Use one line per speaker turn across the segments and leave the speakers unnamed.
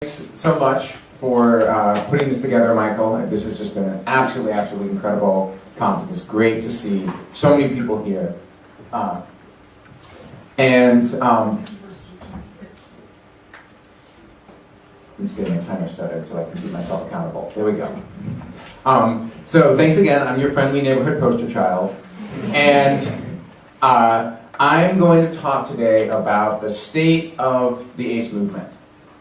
Thanks so much for putting this together, Michael. This has just been an absolutely incredible conference. It's great to see so many people here. I'm just getting a timer started so I can keep myself accountable. There we go. So thanks again. I'm your friendly neighborhood poster child. And I'm going to talk today about the state of the ACE movement.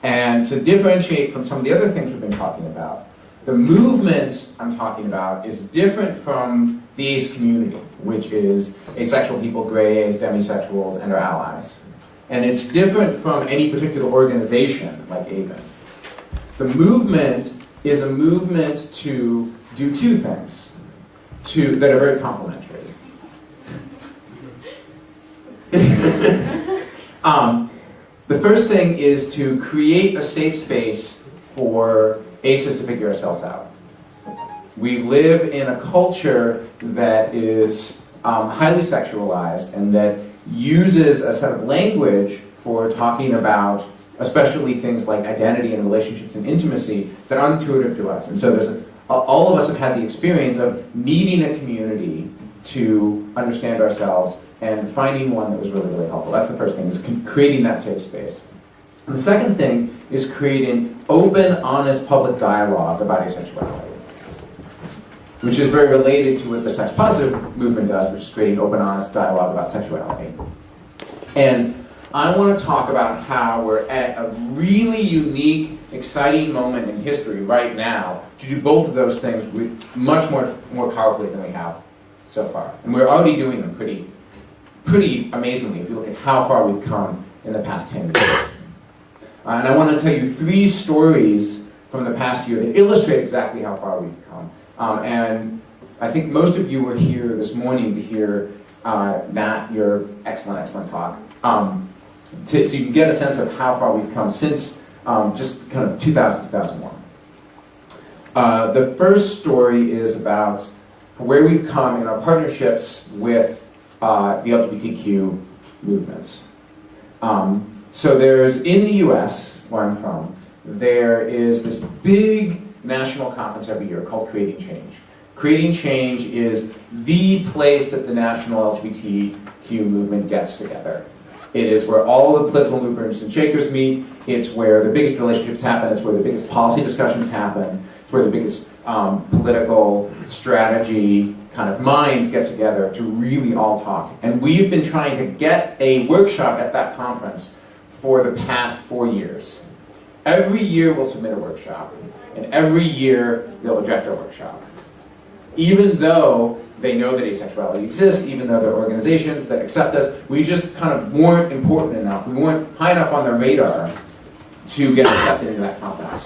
And to differentiate from some of the other things we've been talking about, the movement I'm talking about is different from the ACE community, which is asexual people, grays, demisexuals, and our allies. And it's different from any particular organization like AVEN. The movement is a movement to do two things that are very complementary. The first thing is to create a safe space for ACEs to figure ourselves out. We live in a culture that is highly sexualized and that uses a set of language for talking about especially things like identity and relationships and intimacy that are intuitive to us. And so all of us have had the experience of needing a community to understand ourselves and finding one that was really helpful. That's the first thing, is creating that safe space. And the second thing is creating open, honest public dialogue about asexuality, which is very related to what the sex positive movement does, which is creating open, honest dialogue about sexuality. And I want to talk about how we're at a really unique, exciting moment in history right now to do both of those things much more powerfully than we have so far. And we're already doing them pretty amazingly if you look at how far we've come in the past 10 years. And I want to tell you 3 stories from the past year that illustrate exactly how far we've come. And I think most of you were here this morning to hear Matt, your excellent talk. So you can get a sense of how far we've come since just kind of 2001. The first story is about where we've come in our partnerships with the LGBTQ movements. So there's, in the US, where I'm from, there is this big national conference every year called Creating Change. Creating Change is the place that the national LGBTQ movement gets together. It is where all the political movers and shakers meet. It's where the biggest relationships happen. It's where the biggest policy discussions happen. It's where the biggest political strategy kind of minds get together to really all talk. And we've been trying to get a workshop at that conference for the past 4 years. Every year we'll submit a workshop, and every year they'll reject our workshop. Even though they know that asexuality exists, even though there are organizations that accept us, we just kind of weren't important enough. We weren't high enough on their radar to get accepted into that conference.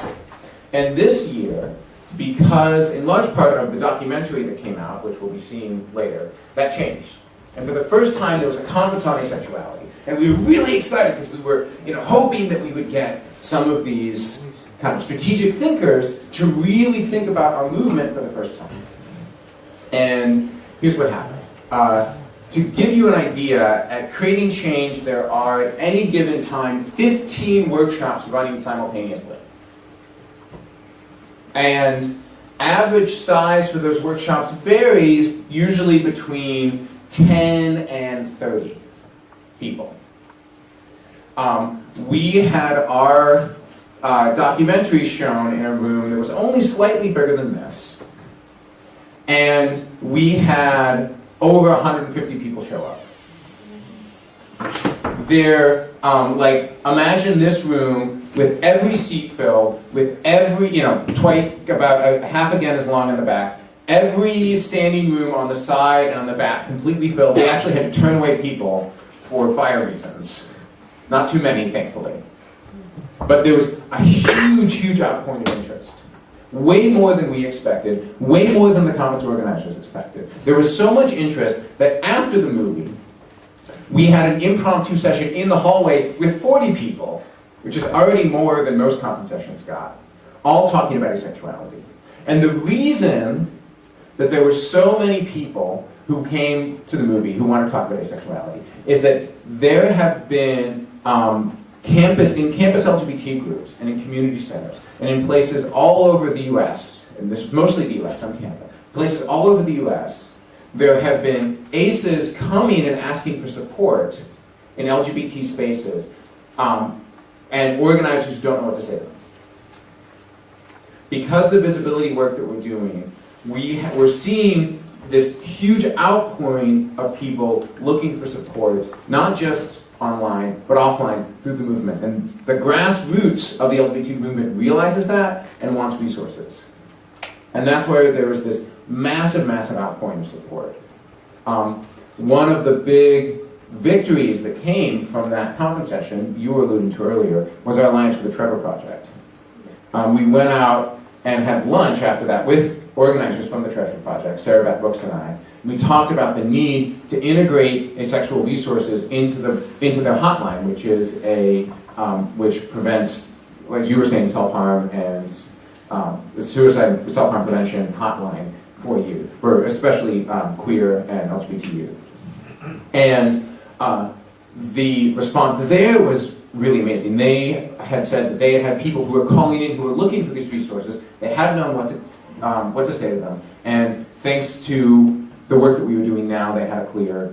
And this year, because in large part of the documentary that came out, which we'll be seeing later, that changed. And for the first time, there was a conference on asexuality. And we were really excited because we were hoping that we would get some of these kind of strategic thinkers to really think about our movement for the first time. And here's what happened. To give you an idea, at Creating Change, there are at any given time 15 workshops running simultaneously. And average size for those workshops varies, usually between 10 and 30 people. We had our documentary shown in a room that was only slightly bigger than this. And we had over 150 people show up. Imagine this room with every seat filled, with every, twice, about half again as long in the back, every standing room on the side and on the back completely filled. They actually had to turn away people for fire reasons. Not too many, thankfully. But there was a huge outpouring of interest. Way more than we expected, way more than the conference organizers expected. There was so much interest that after the movie, we had an impromptu session in the hallway with 40 people, which is already more than most conference sessions got, all talking about asexuality. And the reason that there were so many people who came to the movie who wanted to talk about asexuality is that there have been campus LGBT groups and in community centers and in places all over the US, and this is mostly the US, some Canada, places all over the US, there have been ACEs coming and asking for support in LGBT spaces, and organizers who don't know what to say to them. Because of the visibility work that we're doing, we're seeing this huge outpouring of people looking for support, not just online, but offline through the movement. And the grassroots of the LGBT movement realizes that and wants resources. And that's why there was this massive, massive outpouring of support. One of the big victories that came from that conference session, you were alluding to earlier, was our alliance with the Trevor Project. We went out and had lunch after that with organizers from the Trevor Project, Sarah Beth Brooks and I. We talked about the need to integrate asexual resources into their hotline, which is which prevents, like you were saying, self-harm and suicide, self-harm prevention hotline for youth, for especially queer and LGBT youth. And the response there was really amazing. They had said that they had had people who were calling in who were looking for these resources. They hadn't known what to say to them. And thanks to the work that we were doing now, they had a clear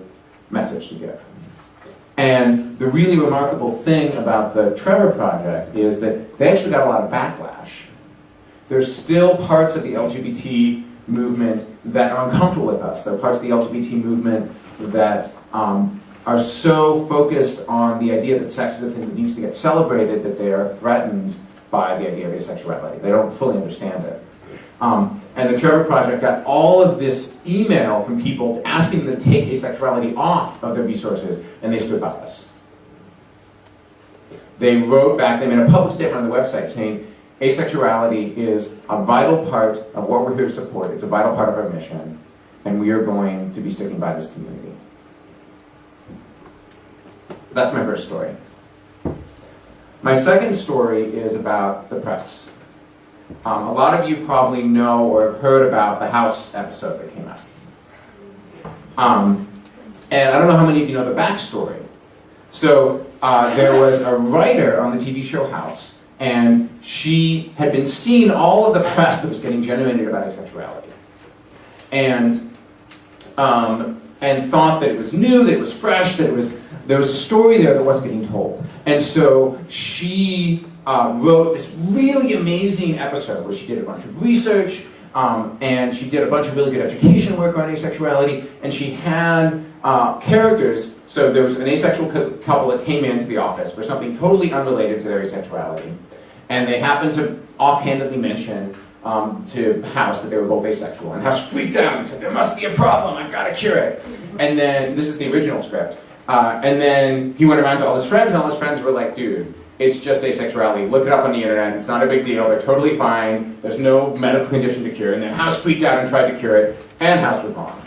message to give. And the really remarkable thing about the Trevor Project is that they actually got a lot of backlash. There's still parts of the LGBT movement that are uncomfortable with us. There are parts of the LGBT movement that are so focused on the idea that sex is a thing that needs to get celebrated that they are threatened by the idea of asexuality. They don't fully understand it. And the Trevor Project got all of this email from people asking them to take asexuality off of their resources, and they stood by us. They wrote back, they made a public statement on the website saying, asexuality is a vital part of what we're here to support. It's a vital part of our mission, and we are going to be sticking by this community. So that's my first story. My second story is about the press. A lot of you probably know or have heard about the House episode that came out. And I don't know how many of you know the backstory. So there was a writer on the TV show House, and she had been seeing all of the press that was getting generated about asexuality. And thought that it was new, that it was fresh, that there was a story there that wasn't getting told. And so she wrote this really amazing episode where she did a bunch of research, and she did a bunch of really good education work on asexuality, and she had characters. So there was an asexual couple that came into the office for something totally unrelated to their asexuality, and they happened to offhandedly mention to House that they were both asexual, and House freaked out and said, there must be a problem, I've got to cure it. And then, this is the original script, and then he went around to all his friends, and all his friends were like, dude, it's just asexuality. Look it up on the internet. It's not a big deal. They're totally fine. There's no medical condition to cure. And then House freaked out and tried to cure it, and House was wrong.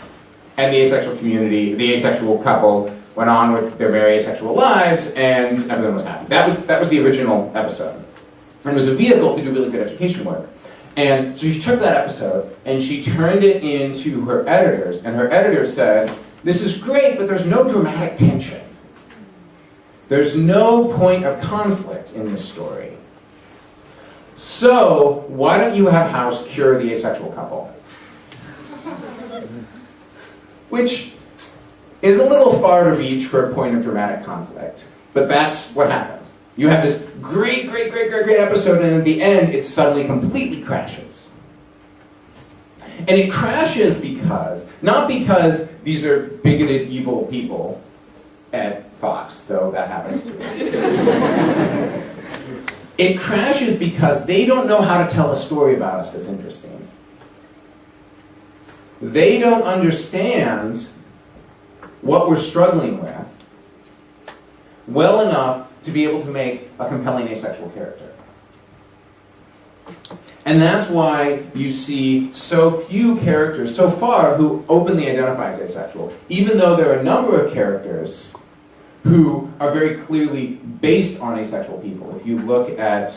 And the asexual community, the asexual couple, went on with their very asexual lives, and everyone was happy. That was the original episode. And it was a vehicle to do really good education work. And so she took that episode, and she turned it into her editors, and her editors said, this is great, but there's no dramatic tension. There's no point of conflict in this story. So, why don't you have House cure the asexual couple? Which is a little far to reach for a point of dramatic conflict, but that's what happens. You have this great episode, and at the end, it suddenly completely crashes. And it crashes because, not because these are bigoted, evil people at Fox, though that happens too. It crashes because they don't know how to tell a story about us that's interesting. They don't understand what we're struggling with well enough to be able to make a compelling asexual character. And that's why you see so few characters so far who openly identify as asexual, even though there are a number of characters who are very clearly based on asexual people. If you look at,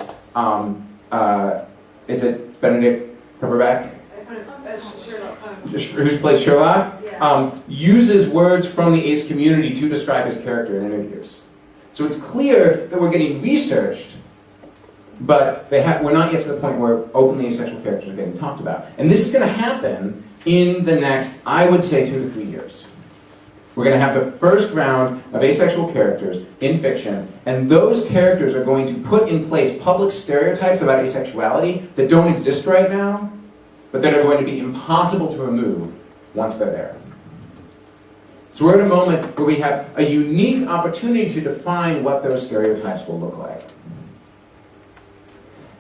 is it Benedict Cumberbatch? Who's played Sherlock? Yeah. Uses words from the ace community to describe his character in interviews. So it's clear that we're getting researched, but we're not yet to the point where openly asexual characters are getting talked about. And this is going to happen in the next, I would say, 2 to 3 years. We're going to have the first round of asexual characters in fiction, and those characters are going to put in place public stereotypes about asexuality that don't exist right now, but that are going to be impossible to remove once they're there. So we're at a moment where we have a unique opportunity to define what those stereotypes will look like.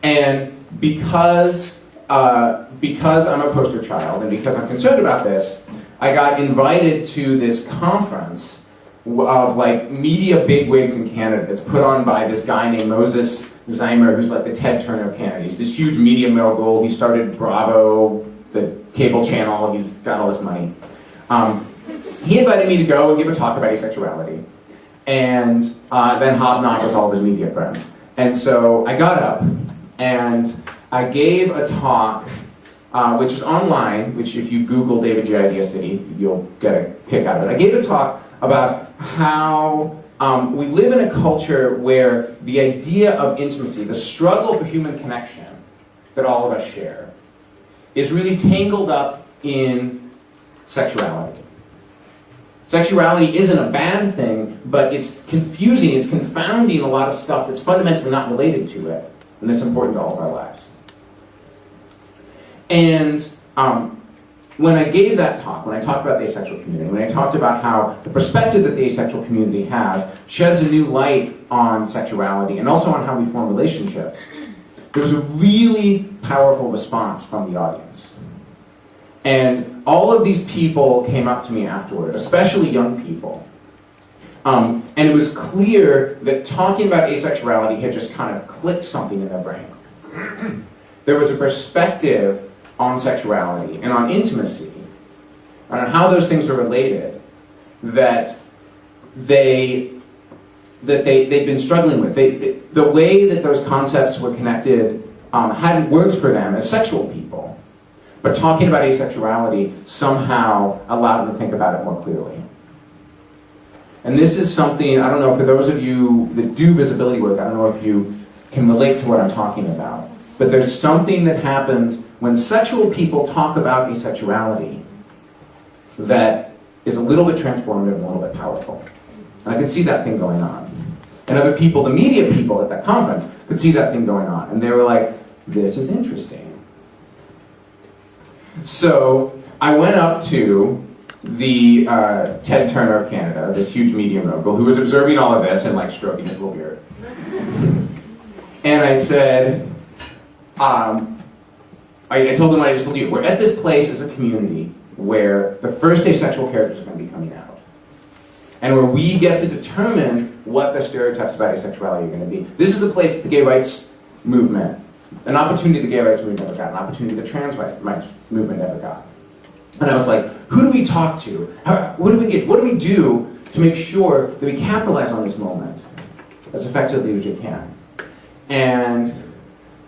And because I'm a poster child, and because I'm concerned about this, I got invited to this conference of like media bigwigs and candidates put on by this guy named Moses Zeimer, who's like the Ted Turner candidate. He's this huge media mogul. He started Bravo, the cable channel. He's got all this money. He invited me to go and give a talk about asexuality, and then hobnob with all of his media friends. And so I got up, and I gave a talk, which is online, which if you Google David J. Idea City, you'll get a kick out of it. I gave a talk about how we live in a culture where the idea of intimacy, the struggle for human connection that all of us share, is really tangled up in sexuality. Sexuality isn't a bad thing, but it's confusing, it's confounding a lot of stuff that's fundamentally not related to it, and that's important to all of our lives. And when I gave that talk, when I talked about the asexual community, when I talked about how the perspective that the asexual community has sheds a new light on sexuality and also on how we form relationships, there was a really powerful response from the audience. And all of these people came up to me afterward, especially young people. And it was clear that talking about asexuality had just kind of clicked something in their brain. There was a perspective on sexuality and on intimacy, and on how those things are related, that they'd been struggling with. The way that those concepts were connected hadn't worked for them as sexual people. But talking about asexuality somehow allowed them to think about it more clearly. And this is something, I don't know, for those of you that do visibility work, I don't know if you can relate to what I'm talking about. But there's something that happens when sexual people talk about asexuality that is a little bit transformative and a little bit powerful. And I could see that thing going on. And other people, the media people at that conference, could see that thing going on. And they were like, this is interesting. So I went up to the Ted Turner of Canada, this huge media mogul, who was observing all of this and like stroking his little beard. And I said, I told him what I just told you. We're at this place as a community where the first asexual characters are going to be coming out. And where we get to determine what the stereotypes about asexuality are going to be. This is a place that the gay rights movement, an opportunity the gay rights movement never got, an opportunity the trans rights movement never got. And I was like, who do we talk to? What do we get? What do we do to make sure that we capitalize on this moment as effectively as we can? And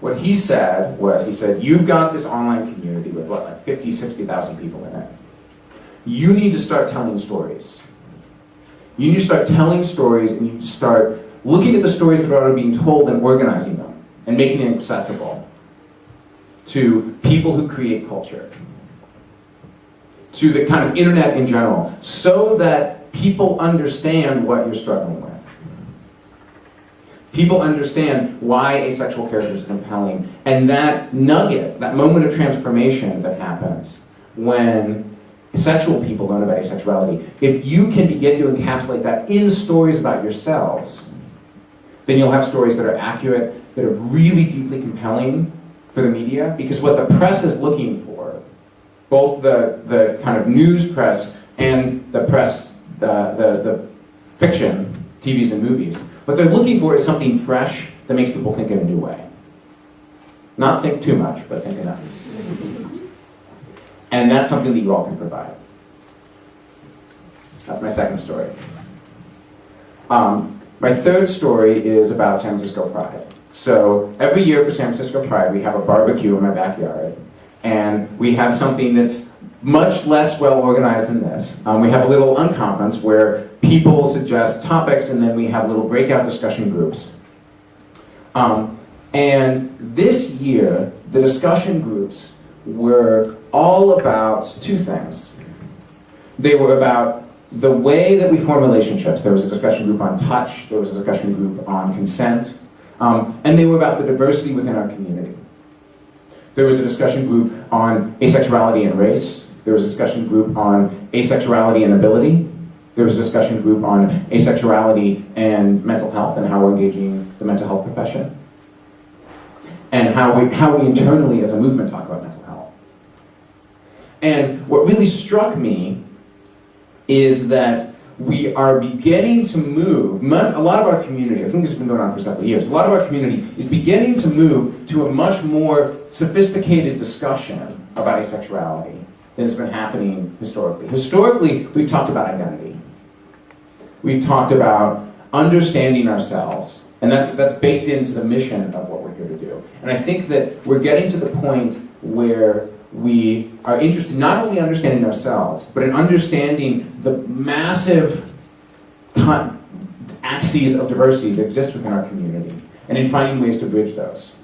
what he said was, he said, you've got this online community with what, like 50, 60,000 people in it. You need to start telling stories. You need to start telling stories, and you need to start looking at the stories that are already being told and organizing them and making them accessible to people who create culture, to the kind of internet in general, so that people understand what you're struggling with. People understand why asexual characters are compelling, and that nugget, that moment of transformation that happens when sexual people learn about asexuality, if you can begin to encapsulate that in stories about yourselves, then you'll have stories that are accurate, that are really deeply compelling for the media, because what the press is looking for, both the kind of news press and the press, the fiction, TVs and movies, what they're looking for is something fresh that makes people think in a new way. Not think too much, but think enough. And that's something that you all can provide. That's my second story. My third story is about San Francisco Pride. So every year for San Francisco Pride, we have a barbecue in my backyard. And we have something that's much less well organized than this. We have a little unconference where people suggest topics, and then we have little breakout discussion groups. And this year, the discussion groups were all about two things. They were about the way that we form relationships. There was a discussion group on touch, there was a discussion group on consent, and they were about the diversity within our community. There was a discussion group on asexuality and race. There was a discussion group on asexuality and ability. There was a discussion group on asexuality and mental health and how we're engaging the mental health profession. And how we internally as a movement talk about mental health. And what really struck me is that we are beginning to move, a lot of our community, I think this has been going on for several years, a lot of our community is beginning to move to a much more sophisticated discussion about asexuality than has been happening historically. Historically, we've talked about identity. We've talked about understanding ourselves, and that's baked into the mission of what we're here to do. And I think that we're getting to the point where we are interested not only in understanding ourselves, but in understanding the massive axes of diversity that exist within our community, and in finding ways to bridge those.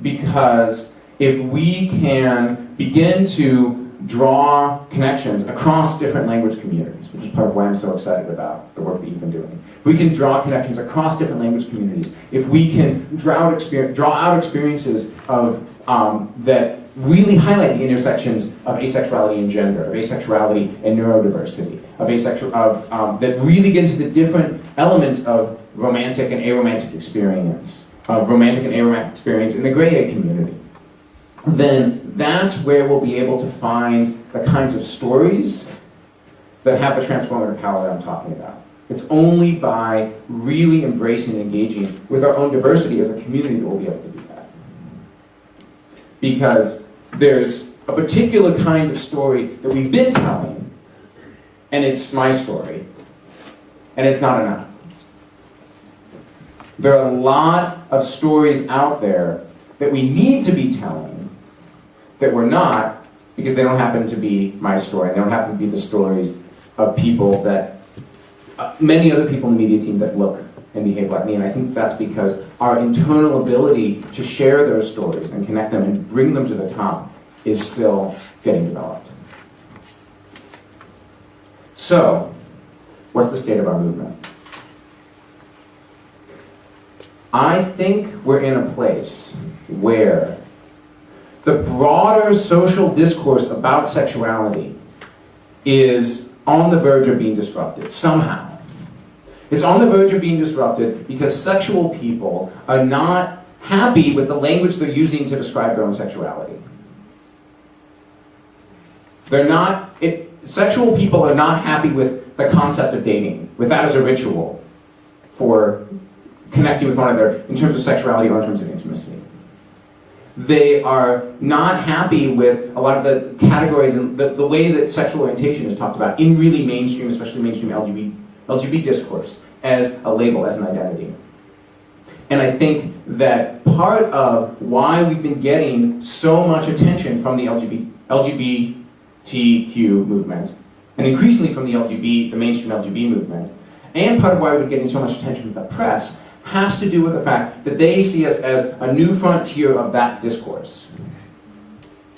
Because if we can begin to draw connections across different language communities, which is part of why I'm so excited about the work that you've been doing. We can draw connections across different language communities. If we can draw out experiences of that really highlight the intersections of asexuality and gender, of asexuality and neurodiversity, that really get into the different elements of romantic and aromantic experience, in the gray A community, then that's where we'll be able to find the kinds of stories that have the transformative power that I'm talking about. It's only by really embracing and engaging with our own diversity as a community that we'll be able to do that. Because there's a particular kind of story that we've been telling, and it's my story, and it's not enough. There are a lot of stories out there that we need to be telling that we're not, because they don't happen to be my story. They don't happen to be the stories of people that, many other people in the media team that look and behave like me, and I think that's because our internal ability to share those stories and connect them and bring them to the top is still getting developed. So, what's the state of our movement? I think we're in a place where the broader social discourse about sexuality is on the verge of being disrupted, somehow. It's on the verge of being disrupted because sexual people are not happy with the language they're using to describe their own sexuality. Sexual people are not happy with the concept of dating, with that as a ritual for connecting with one another in terms of sexuality or in terms of intimacy. They are not happy with a lot of the categories and the way that sexual orientation is talked about in really mainstream, especially mainstream LGBT discourse, as a label, as an identity. And I think that part of why we've been getting so much attention from the LGBTQ movement, and increasingly from the mainstream LGBT movement, and part of why we've been getting so much attention from the press, has to do with the fact that they see us as a new frontier of that discourse.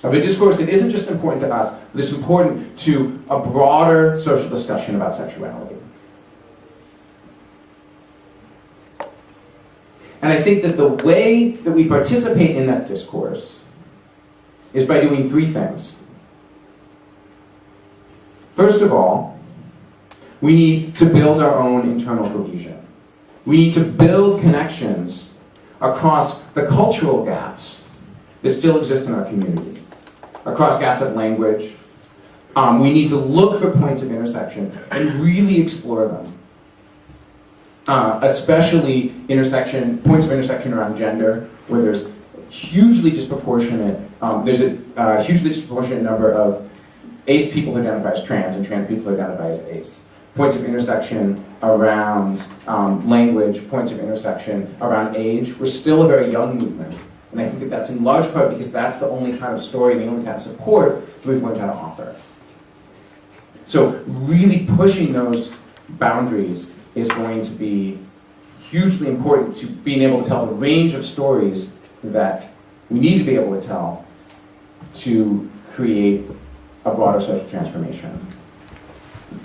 Of a discourse that isn't just important to us, but it's important to a broader social discussion about sexuality. And I think that the way that we participate in that discourse is by doing three things. First of all, we need to build our own internal cohesion. We need to build connections across the cultural gaps that still exist in our community, across gaps of language. We need to look for points of intersection and really explore them, especially points of intersection around gender, where there's hugely disproportionate number of ace people who identify as trans and trans people who identify as ace. Points of intersection around language, points of intersection around age. We're still a very young movement. And I think that that's in large part because that's the only kind of story, the only kind of support that we've learned how to offer. So really pushing those boundaries is going to be hugely important to being able to tell the range of stories that we need to be able to tell to create a broader social transformation.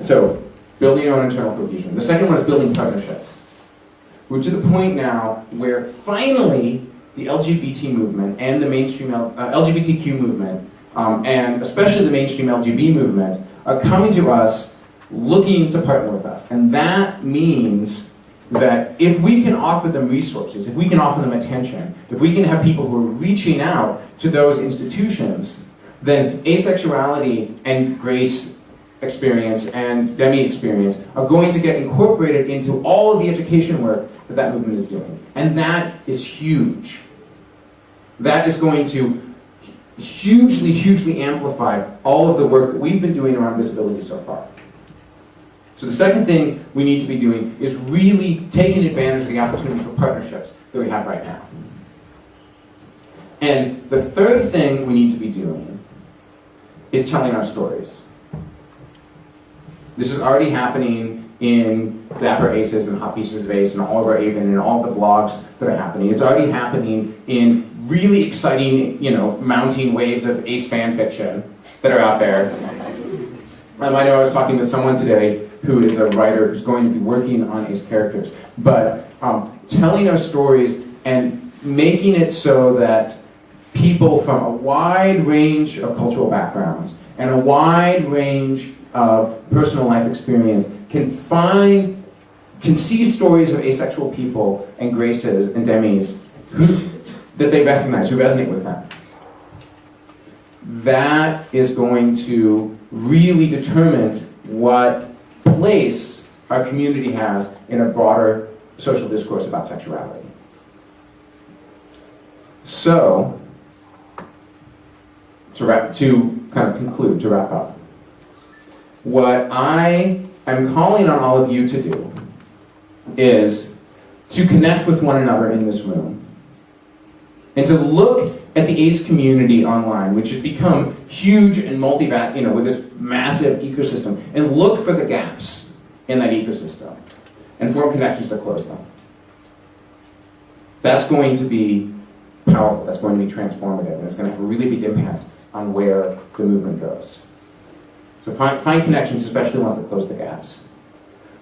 So, building your own internal cohesion. The second one is building partnerships. We're to the point now where finally the LGBT movement and the mainstream LGBTQ movement, and especially the mainstream LGB movement, are coming to us looking to partner with us. And that means that if we can offer them resources, if we can offer them attention, if we can have people who are reaching out to those institutions, then asexuality and grace experience and demi experience are going to get incorporated into all of the education work that that movement is doing. And that is huge. That is going to hugely, hugely amplify all of the work that we've been doing around visibility so far. So the second thing we need to be doing is really taking advantage of the opportunity for partnerships that we have right now. And the third thing we need to be doing is telling our stories. This is already happening in Dapper Aces and Hot Pieces of Ace and all of our Avon and all the blogs that are happening. It's already happening in really exciting, mounting waves of Ace fan fiction that are out there. I know I was talking with someone today who is a writer who's going to be working on Ace characters. But telling our stories and making it so that people from a wide range of cultural backgrounds and a wide range of personal life experience can see stories of asexual people and graces and demis that they recognize, who resonate with them. That is going to really determine what place our community has in a broader social discourse about sexuality. So, to wrap up, what I am calling on all of you to do is to connect with one another in this room and to look at the ACE community online, which has become huge and with this massive ecosystem, and look for the gaps in that ecosystem and form connections to close them. That's going to be powerful, that's going to be transformative, and it's going to have a really big impact on where the movement goes. So find connections, especially ones that close the gaps.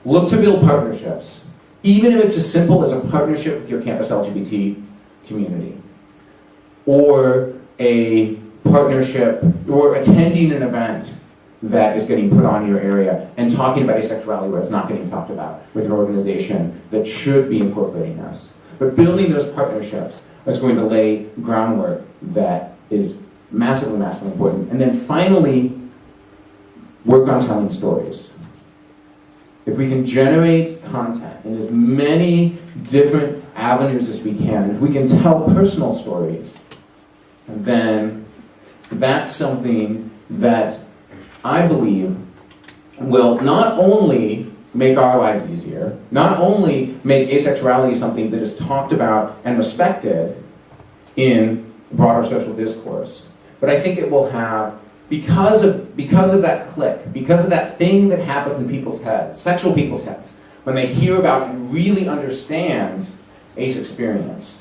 Look to build partnerships, even if it's as simple as a partnership with your campus LGBT community, or a partnership, or attending an event that is getting put on in your area, and talking about asexuality where it's not getting talked about, with an organization that should be incorporating us. But building those partnerships is going to lay groundwork that is massively, massively important. And then finally, work on telling stories. If we can generate content in as many different avenues as we can, if we can tell personal stories, then that's something that I believe will not only make our lives easier, not only make asexuality something that is talked about and respected in broader social discourse, but I think it will have, because of that click, because of that thing that happens in people's heads, sexual people's heads, when they hear about and really understand ACE experience,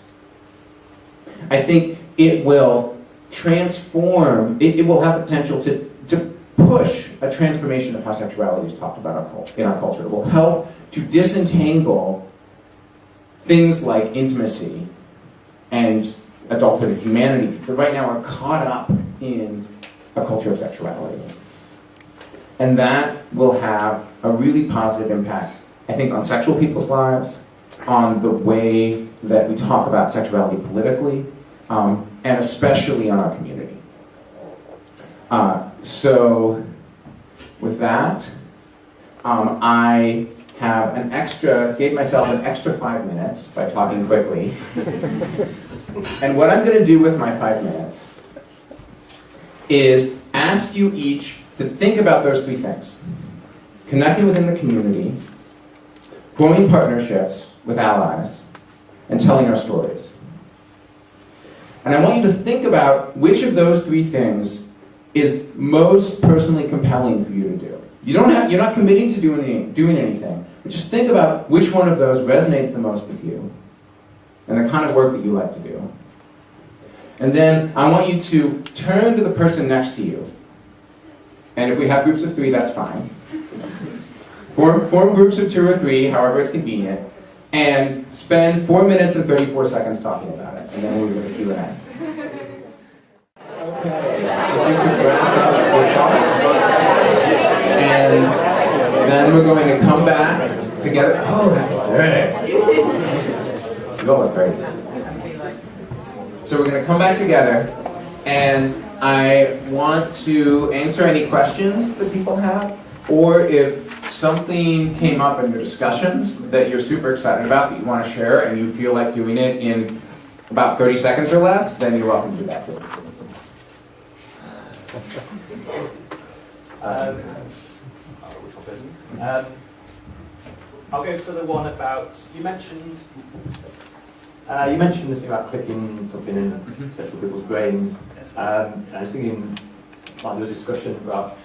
I think it will transform, it will have the potential to push a transformation of how sexuality is talked about in our culture. It will help to disentangle things like intimacy and adulthood and humanity that right now are caught up in a culture of sexuality. And that will have a really positive impact, I think, on sexual people's lives, on the way that we talk about sexuality politically, and especially on our community. So, with that, I gave myself an extra 5 minutes by talking quickly. And what I'm going to do with my 5 minutes is ask you each to think about those three things. Connecting within the community, forming partnerships with allies, and telling our stories. And I want you to think about which of those three things is most personally compelling for you to do. You're not committing to doing anything, but just think about which one of those resonates the most with you and the kind of work that you like to do. And then I want you to turn to the person next to you. And if we have groups of 3, that's fine. Form groups of 2 or 3, however it's convenient, and spend 4 minutes and 34 seconds talking about it. And then we'll do a Q&A. Okay. And then we're going to come back together. Oh, that's great. You all look great. So we're going to come back together, and I want to answer any questions that people have, or if something came up in your discussions that you're super excited about, that you want to share, and you feel like doing it in about 30 seconds or less, then you're welcome to do that too.
I'll go for the one about, you mentioned this thing about clicking something in sexual people's brains. And I was thinking, like, there was a discussion about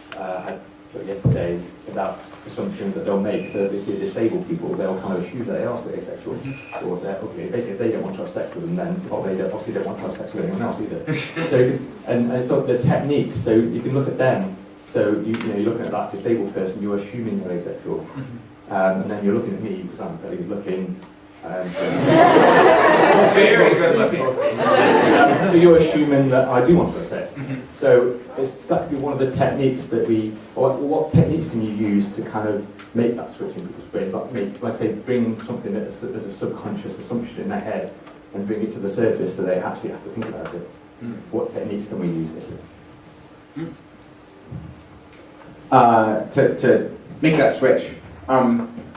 yesterday about assumptions that they'll make, so that they see disabled people, they'll kind of assume that they are still asexual, or that, okay, basically if they don't want to have sex with them, then they obviously don't want to have sex with anyone else either. So, and sort of the techniques, so you can look at them, so you're looking at that disabled person, you're assuming they're asexual, and then you're looking at me, because I'm very good looking,
very good looking.
So you're assuming that I do want to have sex. So it's got to be one of the techniques that what techniques can you use to kind of make that switch in people's brain? Like say, bring something that is a subconscious assumption in their head and bring it to the surface so they actually have to think about it. What techniques can we use?
To make that switch.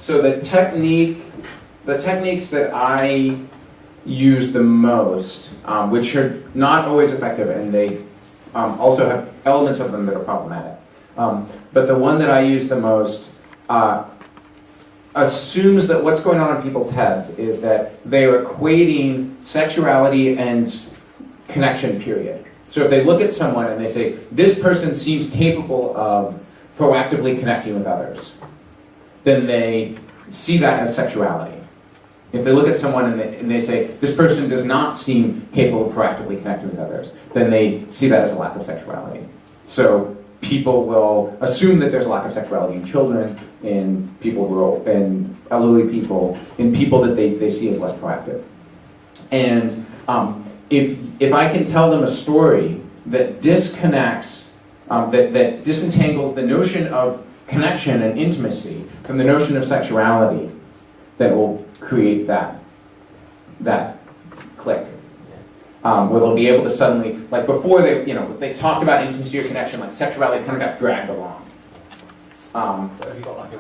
So the techniques that I use the most, which are not always effective, and they also have elements of them that are problematic. But the one that I use the most assumes that what's going on in people's heads is that they are equating sexuality and connection, period. So if they look at someone and they say, this person seems capable of proactively connecting with others, then they see that as sexuality. If they look at someone and they say, this person does not seem capable of proactively connecting with others, then they see that as a lack of sexuality. So people will assume that there's a lack of sexuality in children, in people who are, in elderly people, in people that they see as less proactive. And if I can tell them a story that disconnects, that disentangles the notion of connection and intimacy from the notion of sexuality, that will create that click. Where they'll be able to suddenly, like before they talked about intimacy or connection, like sexuality kind of got dragged along.
Have you got like a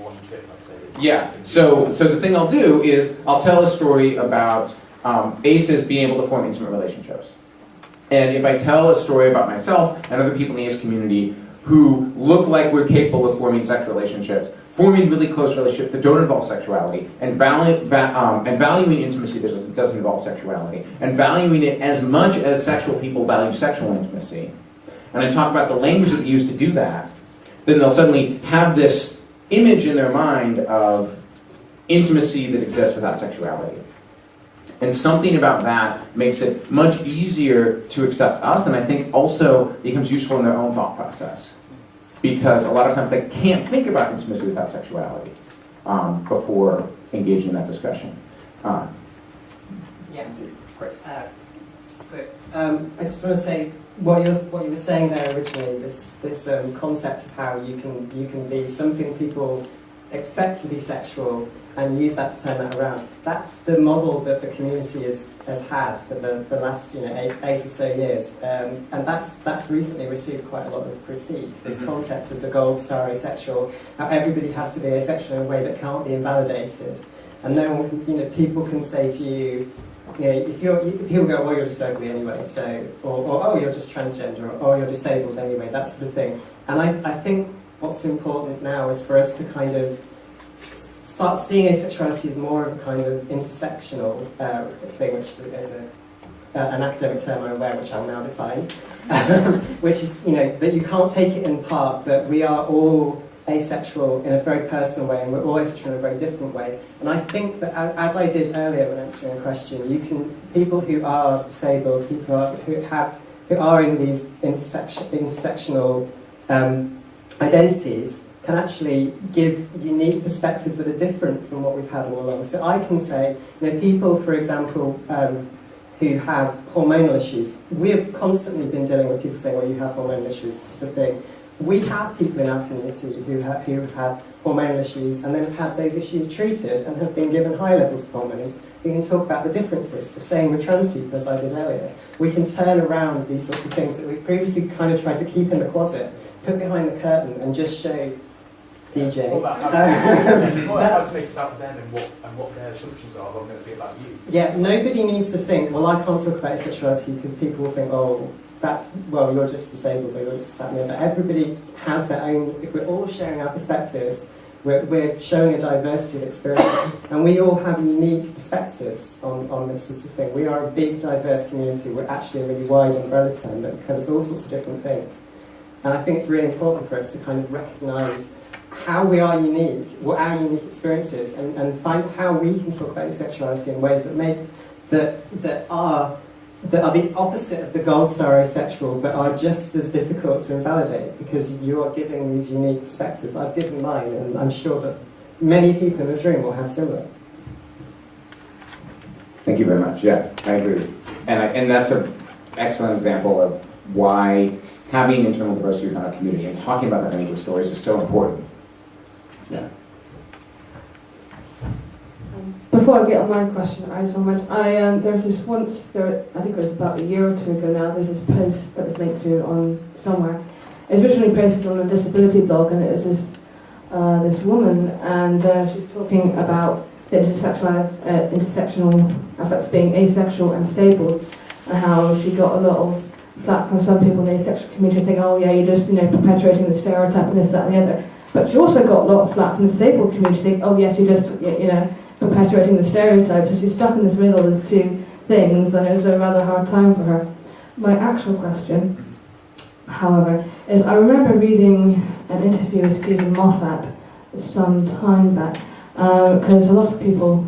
one tip, like say?
Yeah, so the thing I'll do is I'll tell a story about aces being able to form intimate relationships. And if I tell a story about myself and other people in the ace community who look like we're capable of forming sex relationships, forming really close relationships that don't involve sexuality, and valuing intimacy that doesn't involve sexuality, and valuing it as much as sexual people value sexual intimacy, and I talk about the language that they use to do that, then they'll suddenly have this image in their mind of intimacy that exists without sexuality. And something about that makes it much easier to accept us, and I think also becomes useful in their own thought process. Because a lot of times they can't think about intimacy without sexuality before engaging in that discussion.
Yeah,
Great.
Just quick. I just want to say what you were saying there originally. This concept of how you can be something people expect to be sexual and use that to turn that around. That's the model that the community has had for the last 8 or so years, and that's recently received quite a lot of critique. This concept of the gold star asexual, how everybody has to be asexual in a way that can't be invalidated, and no one can, people can say to you, if people go, well, you're just ugly anyway, so, or oh, you're just transgender, or oh, you're disabled anyway, that sort of thing. And I think what's important now is for us to kind of start seeing asexuality as more of a kind of intersectional thing, which is an academic term I'm aware, which I'll now define, which is, that you can't take it in part, but we are all asexual in a very personal way, and we're all asexual in a very different way. And I think that, as I did earlier when answering a question, people who are disabled, people who are in these intersectional identities, can actually give unique perspectives that are different from what we've had all along. So I can say, people, for example, who have hormonal issues, we have constantly been dealing with people saying, well, you have hormonal issues, this is the thing. We have people in our community who have had hormonal issues and then have had those issues treated and have been given high levels of hormones. We can talk about the differences, the same with trans people as I did earlier. We can turn around these sorts of things that we previously kind of tried to keep in the closet, put behind the curtain and just show DJ.
What about how to make it about them and what their assumptions are rather than it be about you?
Yeah, nobody needs to think, well, I can't talk about sexuality because people will think, oh, you're just disabled or you're just that and the other. Everybody has their own, if we're all sharing our perspectives, we're showing a diversity of experience, and we all have unique perspectives on this sort of thing. We are a big, diverse community. We're actually a really wide umbrella term that covers all sorts of different things. And I think it's really important for us to kind of recognise how we are unique, what our unique experience is, and find how we can talk about sexuality in ways that are the opposite of the gold star asexual, but are just as difficult to invalidate, because you are giving these unique perspectives. I've given mine, and I'm sure that many people in this room will have similar.
Thank you very much. Yeah, I agree. And that's an excellent example of why having internal diversity within our community and talking about that range of stories is so important. Yeah.
Before I get on my question, I just want to there's this I think it was about a year or two ago now, there's this post that was linked to on somewhere. It was originally posted on a disability blog, and it was this woman, and she was talking about the intersectional aspects of being asexual and disabled, and how she got a lot of flack from some people in the asexual community saying, oh yeah, you're just perpetuating the stereotype and this, that and the other. But she also got a lot of flack from the disabled community saying, oh yes, you're just, perpetuating the stereotypes. So she's stuck in this middle of these two things, and it was a rather hard time for her. My actual question, however, is I remember reading an interview with Stephen Moffat some time back, because a lot of people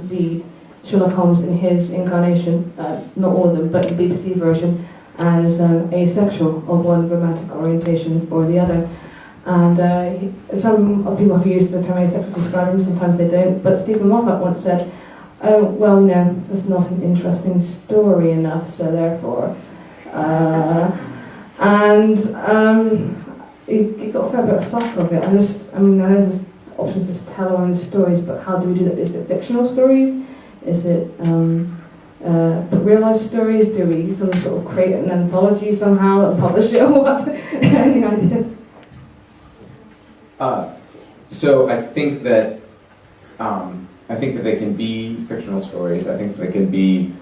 read Sherlock Holmes in his incarnation, not all of them, but the BBC version, as asexual of one romantic orientation or the other. And some people have used the term asexual to describe him, sometimes they don't, but Stephen Moffat once said, oh, well, that's not an interesting story enough, so therefore. He got a fair bit of flack of it. I know there's options to tell our own stories, but how do we do that? Is it fictional stories? Is it real life stories? Do we sort of create an anthology somehow and publish it or what? Any ideas?
So I think that they can be fictional stories. I think they can be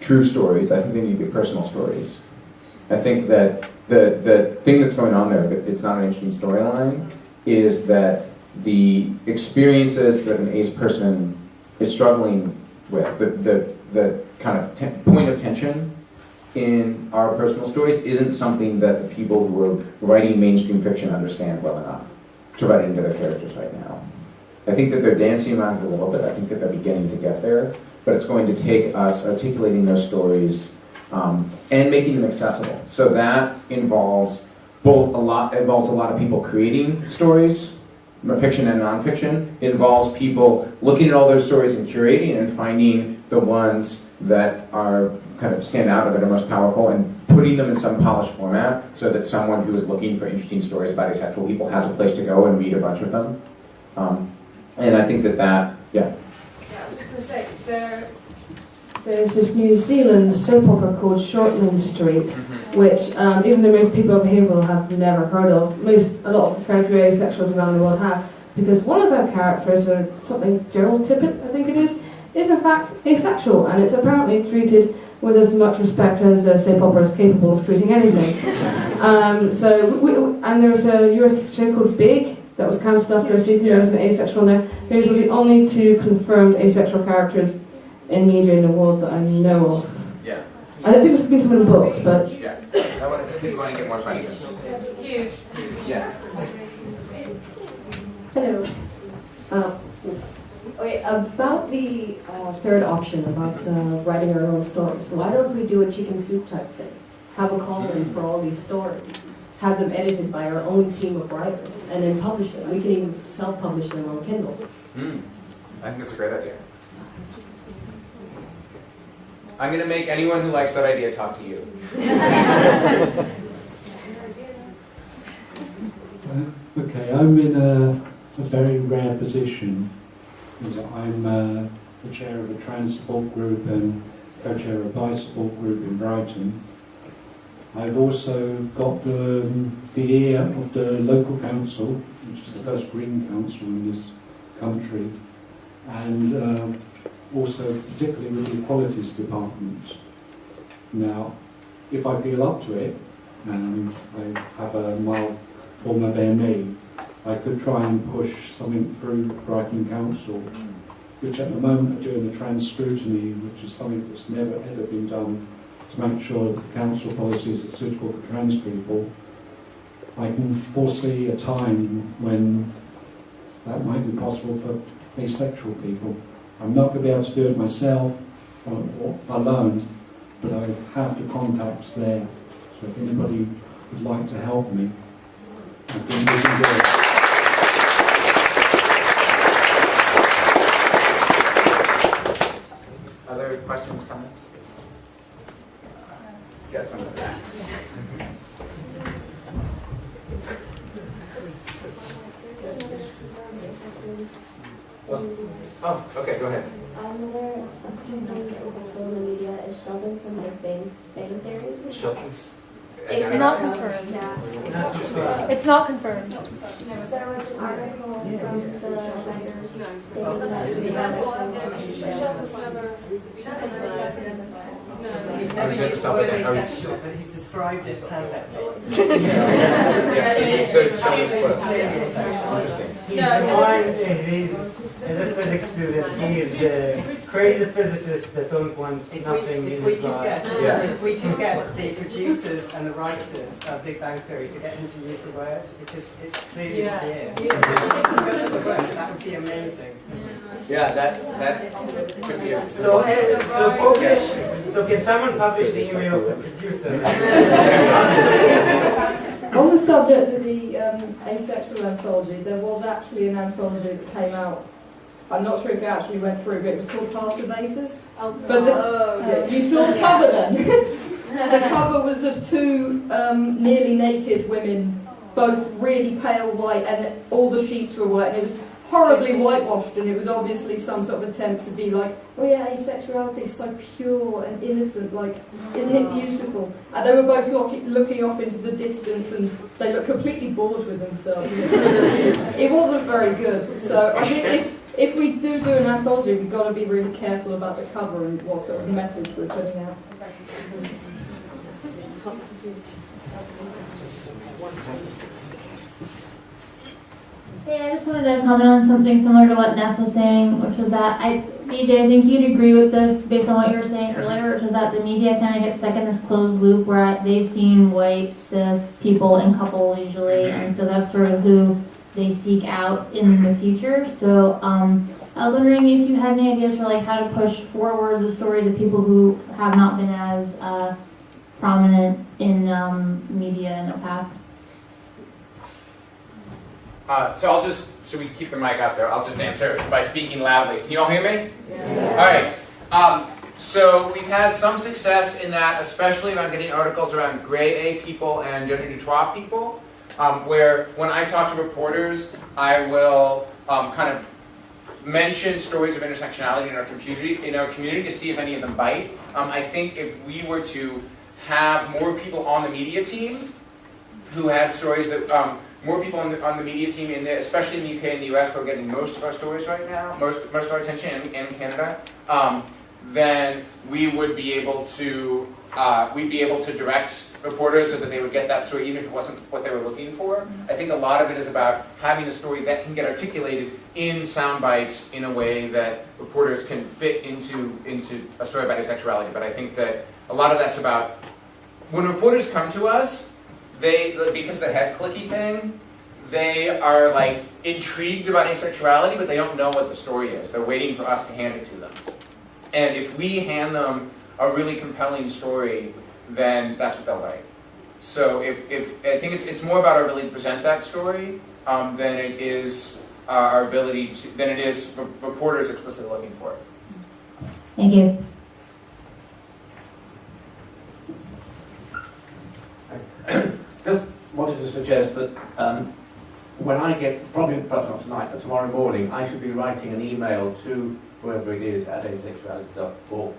true stories. I think they need to be personal stories. I think that the thing that's going on there, but it's not an interesting storyline, is that the experiences that an ace person is struggling with, the kind of point of tension in our personal stories isn't something that the people who are writing mainstream fiction understand well enough to write into their characters right now. I think that they're dancing around it a little bit. I think that they're beginning to get there, but it's going to take us articulating those stories and making them accessible. So that involves a lot of people creating stories, fiction and nonfiction. It involves people looking at all those stories and curating and finding the ones that are kind of stand out or that are most powerful and putting them in some polished format so that someone who is looking for interesting stories about asexual people has a place to go and read a bunch of them. And I think that, yeah.
Yeah, I was just going to say, there's this New Zealand soap opera called Shortland Street, which even though most people over here will have never heard of, a lot of friendly asexuals around the world have, because one of their characters, something Gerald Tippett, I think it is in fact asexual, and it's apparently treated with as much respect as a soap opera is capable of treating anything. And there's a US show called Big that was cancelled after a season. There was an asexual in there. Those are the only two confirmed asexual characters in media in the world that I know of.
Yeah.
I think there's been some in the books, but
Yeah. I want to get more questions.
Huge.
Yeah.
Hello. Okay, about the third option, about writing our own stories, why don't we do a chicken soup type thing? Have a call-in for all these stories, have them edited by our own team of writers, and then publish them. We can even self-publish them on Kindle.
I think that's a great idea. I'm going to make anyone who likes that idea talk to you.
Okay, I'm in a very rare position. I'm the chair of a trans support group and co-chair of a bi support group in Brighton. I've also got the ear of the local council, which is the first green council in this country, and also particularly with the Equalities Department. Now, if I feel up to it, and I have a mild form of ME, I could try and push something through Brighton Council, which at the moment are doing the trans scrutiny, which is something that's never ever been done to make sure that the council policies are suitable for trans people. I can foresee a time when that might be possible for asexual people. I'm not going to be able to do it myself alone, but I have the contacts there. So if anybody would like to help me, I think we can do it.
Other questions, comments? Get some of that. Oh, okay, go ahead.
Another something that is in the media is Sheldon from like Bang Theory.
Sheldon's.
It's not confirmed.
Interesting.
It's not confirmed.
There was an article from the writers stating
He's
Oh,
never
he's never
used the
stopped
word
it. Oh, he's-
asexual, but he's described it perfectly.
Yeah, so it's Chinese book. Interesting.
As a physics student, he is the crazy physicist that don't want nothing in
If we
his
could
life.
get the producers and the writers of Big Bang Theory to get him to use the word, because it's clearly
Yeah.
here. That would be amazing.
Yeah, that could be a.
So can someone publish the email of the producer?
on the subject of the asexual anthology, there was actually an anthology that came out. I'm not sure if it actually went through, but it was called Past the Bases. But you saw the cover then. The cover was of two nearly naked women, both really pale white, and all the sheets were white, and it was horribly whitewashed, and it was obviously some sort of attempt to be like, oh yeah, asexuality is so pure and innocent, like, isn't it beautiful? And they were both looking off into the distance, and they looked completely bored with themselves. It wasn't very good. So I think if we do an anthology, we've got to be really careful about the cover and what sort of message we're putting out.
Hey, I just wanted to comment on something similar to what Neff was saying, which was that BJ, I think you'd agree with this based on what you were saying earlier, which is that the media kind of gets stuck in this closed loop where they've seen white, cis people in couple usually, and so that's sort of who they seek out in the future. So I was wondering if you had any ideas for like how to push forward the stories of people who have not been as prominent in media in the past.
So so we keep the mic out there, I'll just answer by speaking loudly. Can you all hear me? Yeah. All right. So we've had some success in that, especially around getting articles around grade A people and gender neutral people, where when I talk to reporters, I will kind of mention stories of intersectionality in our community to see if any of them bite. I think if we were to have more people on the media team who had stories that more people on the media team, especially in the UK and the US, who are getting most of our stories right now, most of our attention in Canada, then we would be able to direct reporters so that they would get that story even if it wasn't what they were looking for. I think a lot of it is about having a story that can get articulated in sound bites in a way that reporters can fit into a story about asexuality. But I think that
A lot of that's about, when reporters come to us, because the head clicky thing, they are like intrigued about asexuality, but they don't know what the story is. They're waiting for us to hand it to them. And if we hand them a really compelling story, then that's what they'll write. So I think it's more about our ability to present that story than it is reporters explicitly looking for it.
Thank you.
Just wanted to suggest that when I get, probably perhaps not tonight, but tomorrow morning, I should be writing an email to whoever it is at asexuality.org,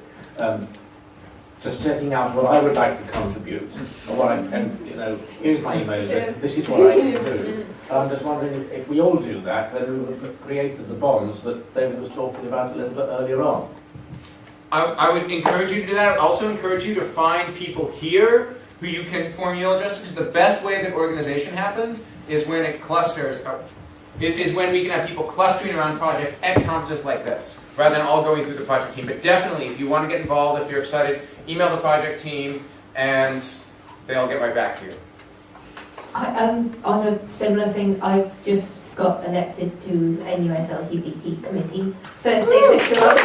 just setting out what I would like to contribute, or what here's my email address, this is what I can do. I'm just wondering if we all do that, then we would have created the bonds that David was talking about a little bit earlier on.
I would encourage you to do that. I would also encourage you to find people here who you can form email addresses, because the best way that organization happens is when it clusters, is when we can have people clustering around projects at conferences like this, rather than all going through the project team. But definitely, if you want to get involved, if you're excited, email the project team, and they'll get right back to you.
On a similar thing, I've just got elected to NUS LGBT committee. First asexual.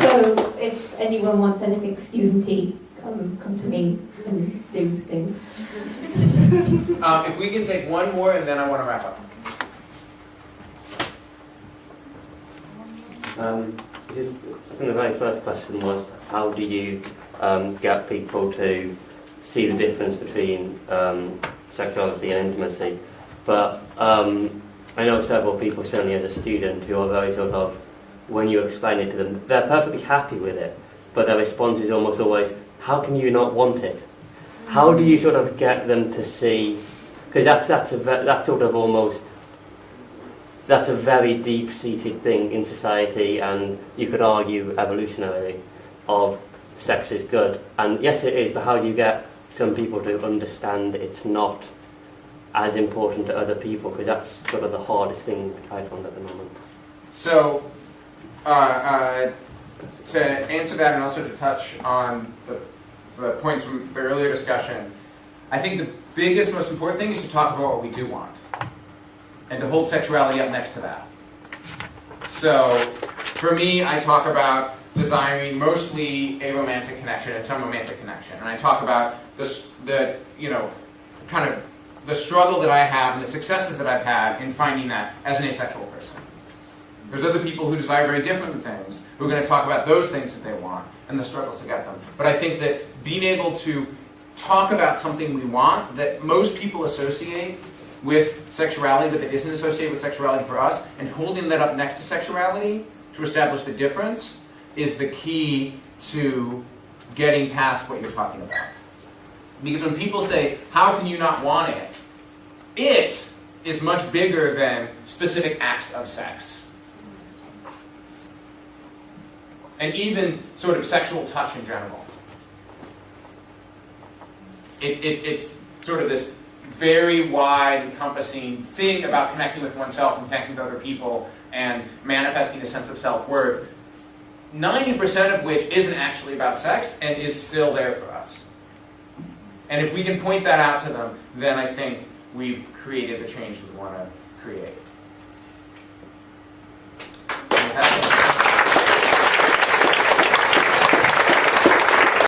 So if anyone wants anything studenty, come to me and do things.
If we can take one more, and then I want to wrap up.
I think the very first question was, how do you get people to see the difference between sexuality and intimacy? But I know several people, certainly as a student, who are very sort of, when you explain it to them, they're perfectly happy with it, but their response is almost always, how can you not want it? How do you sort of get them to see, because that's a very deep-seated thing in society, and you could argue evolutionarily, of sex is good. And yes, it is, but how do you get some people to understand it's not as important to other people? Because that's sort of the hardest thing I found at the moment.
So, to answer that and also to touch on the points from the earlier discussion, I think the biggest, most important thing is to talk about what we do want, and to hold sexuality up next to that. So, for me, I talk about desiring mostly a romantic connection and some romantic connection, and I talk about the struggle that I have and the successes that I've had in finding that as an asexual person. There's other people who desire very different things, who are going to talk about those things that they want and the struggles to get them. But I think that being able to talk about something we want that most people associate with sexuality, but that isn't associated with sexuality for us, and holding that up next to sexuality to establish the difference is the key to getting past what you're talking about. Because when people say, how can you not want it? It is much bigger than specific acts of sex. And even sort of sexual touch in general. It's sort of this very wide, encompassing thing about connecting with oneself and connecting with other people and manifesting a sense of self-worth, 90% of which isn't actually about sex and is still there for us. And if we can point that out to them, then I think we've created the change we want to create.